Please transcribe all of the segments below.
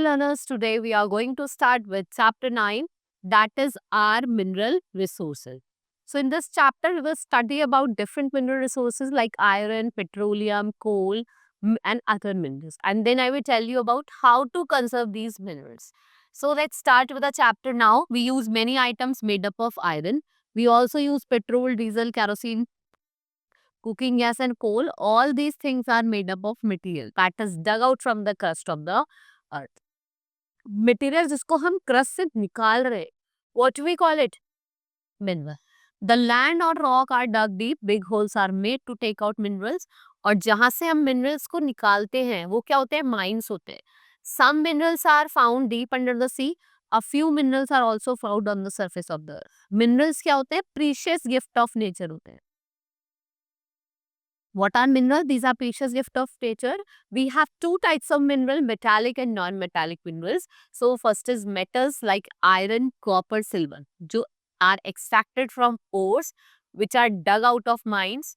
learners, today we are going to start with chapter 9, that is our mineral resources. So in this chapter we will study about different mineral resources like iron, petroleum, coal and other minerals, and then I will tell you about how to conserve these minerals. So let's start with the chapter now. We use many items made up of iron. We also use petrol, diesel, kerosene, cooking gas and coal. All these things are made up of material that is dug out from the crust of the earth. Material जिसको हम crust से निकाल रहे, what we call it? Mineral. The land or rock are dug deep, big holes are made to take out minerals. और जहाँ से हम minerals को निकालते हैं वो क्या होते हैं? Mines होते हैं. Some minerals are found deep under the sea. A few minerals are also found on the surface of the earth. Minerals क्या होते हैं? Precious gift of nature होते हैं. What are minerals? These are precious gift of nature. We have two types of mineral, metallic and non-metallic minerals. So first is metals like iron, copper, silver, जो are extracted from ores which are dug out of mines.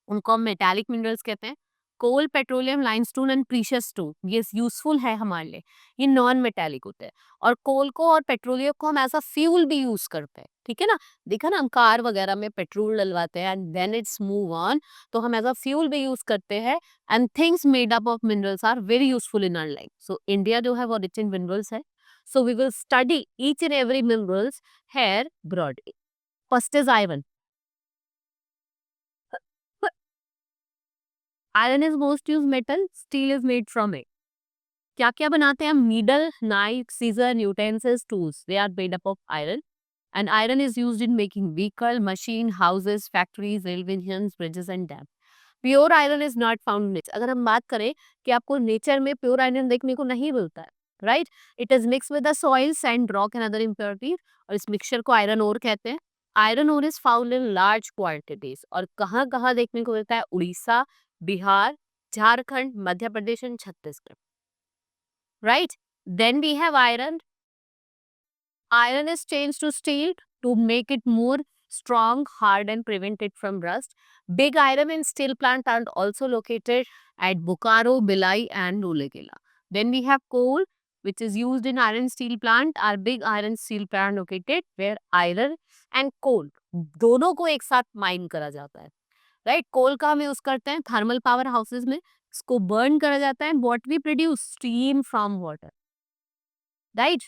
उनको हम metallic minerals कहते हैं. Coal, petroleum, limestone and precious stone, ये useful है हमारे लिए, ये नॉन मेटालिक होते हैं. और कोल को और पेट्रोलियम को हम एज अ फ्यूल भी यूज करते हैं. ठीक है ना, देखा ना, हम कार वगैरह में पेट्रोल डलवाते हैं and then it's move on, तो हम एज अ फ्यूल भी यूज करते हैं. And things made up of minerals are very useful in our life. So India जो है वो रिच इन मिनरल्स है. So we will study each and every minerals here broadly. First is iron. Iron is most use metal, steel is made from it. क्या क्या बनाते हैं हम? Needle, knife, scissor, utensils, tools, they are made up of iron. And iron is used in making vehicle, machine, houses, factories, railway engines, bridges and dam. Pure iron is not found in nature. अगर हम बात करें कि आपको nature में pure iron देखने को नहीं मिलता है, right. It is mix with the soil, sand, rock and other impurities, और इस मिक्सचर को आयरन ओर कहते हैं. Iron ore is found in large quantities. और कहाँ कहाँ देखने को मिलता है? Orissa, Bihar, Jharkhand, Madhya Pradesh and Chhattisgarh. Right? Then we have iron. Iron is changed to steel to make it more strong, hard and prevent it from rust. Big iron and steel plant are also located at Bokaro, Bhilai and Rourkela. Then we have coal, which is used in iron steel plant. Our big iron steel plant located where iron and coal दोनों को एक साथ mine करा जाता है. Right. कोल का हम use करते हैं थर्मल पावर हाउसेस में, इसको बर्न करा जाता है. What we produce? Steam from water. Right.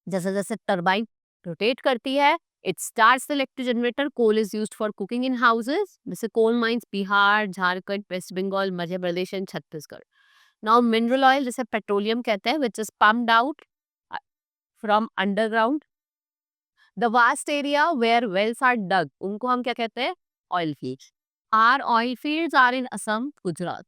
जैसे जैसे टरबाइन रोटेट करती है, it starts the electric generator. Coal is used for cooking in houses. जैसे coal mines Bihar, Jharkhand, west Bengal, Madhya Pradesh and Chhattisgarh. Now mineral oil, जैसे पेट्रोलियम कहते हैं, which is pumped out from underground. The vast area where wells are dug, उनको हम क्या कहते हैं? Oil fields. Are oil fields are in Assam, Gujarat.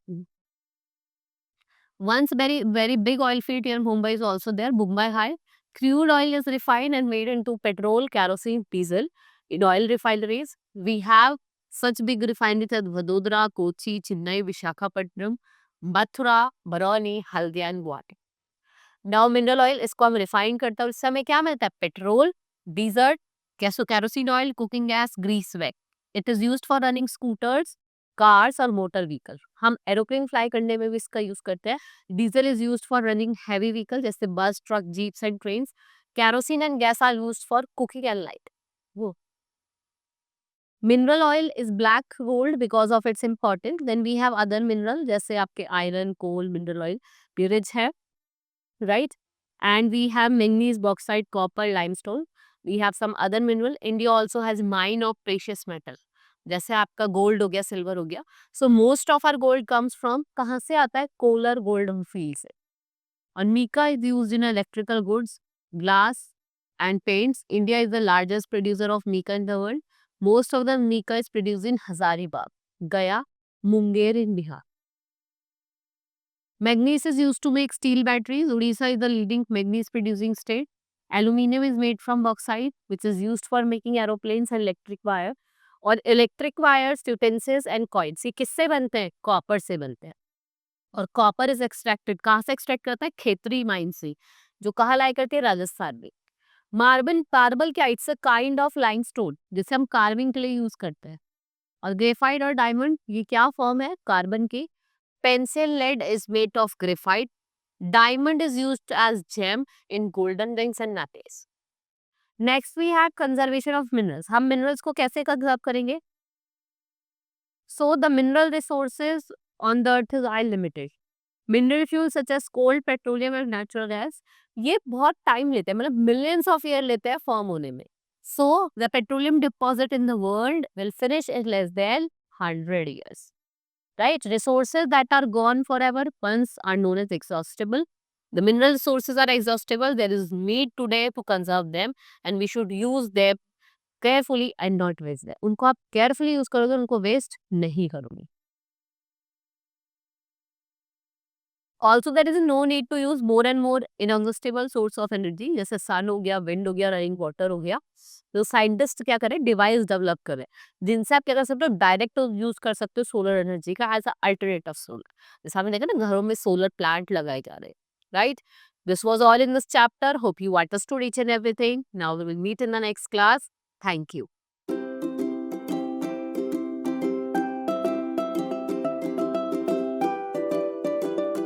Once very big oil field here in Mumbai is also there, Mumbai High. Crude oil is refined and made into petrol, kerosene, diesel in oil refineries. We have such big refineries as Vadodara, Kochi, Chennai, Visakhapatnam, Mathura, Barauni, Haldia and Guwahati. Now mineral oil, इसको हम refine करते हैं और इससे हमें क्या मिलता है? Petrol, diesel, kerosene oil, cooking gas, grease wax. It is used for running scooters, cars और मोटर व्हीकल. हम एरोप्लेन फ्लाई करने में भी इसका यूज करते हैं. Diesel is used for running heavy vehicle जैसे bus, truck, jeeps and trains. Kerosene and gas are used for cooking and light. वो mineral oil is black gold because of its important. Then we have other mineral जैसे आपके iron, coal, mineral oil, प्यूरिज है, right. And we have manganese, bauxite, copper, limestone. We have some other mineral. India also has mine of precious metal, जैसे आपका gold हो गया, silver हो गया. So most of our gold comes from, कहाँ से आता है? कोलर गोल्ड फील्ड से. और mica is used in electrical goods, glass and paints. India is the largest producer of mica in the world. Most of the mica is produced in Hazaribagh, Gaya, Munger in Bihar. Manganese is used to make steel batteries. Odisha is the leading manganese producing state. Aluminium is made from bauxite, which is used for making aeroplanes and electric wire. और electric wires, utensils and coils, ये किससे बनते हैं? Copper से बनते हैं. और copper is extracted, कहाँ से एक्सट्रैक्ट करता है? खेतरी माइन से, जो कहाँ लाई करती है? राजस्थान में. मार्बल क्या? It's a kind of limestone जिसे हम कार्विंग के लिए यूज करते हैं. और ग्रेफाइट और डायमंड, ये क्या फॉर्म है? कार्बन की. Pencil lead is made of graphite. Diamond is used as gem in golden rings and necklace. Next we have conservation of minerals. हम minerals को कैसे conserve करेंगे? So the mineral resources on the earth are limited. Mineral fuels such as coal, petroleum and natural gas ये बहुत time लेते हैं, मतलब millions of year लेते हैं फॉर्म होने में. So the petroleum deposit in the world will finish in less than 100 years. Right? Resources that are gone forever once are known as exhaustible. The mineral resources are exhaustible. There is need today to conserve them and we should use them carefully and not waste them. उनको आप carefully use करोगे, उनको waste नहीं करोगे. Also, there is no need to use more and more inexhaustible source of energy जैसे sun हो गया, wind हो गया, running water हो गया. तो साइंटिस्ट क्या करें, डिवाइस डेवलप करें जिनसे आप क्या कर सकते हो, डायरेक्ट यूज कर सकते हो सोलर एनर्जी का एज अल्टरनेटिव सोलर. जैसे हमने देखा ना घरों में सोलर प्लांट लगाए जा रहे हैं, right. This was all in this chapter. Hope you understood each and everything. Now we will meet in the next class. Thank you.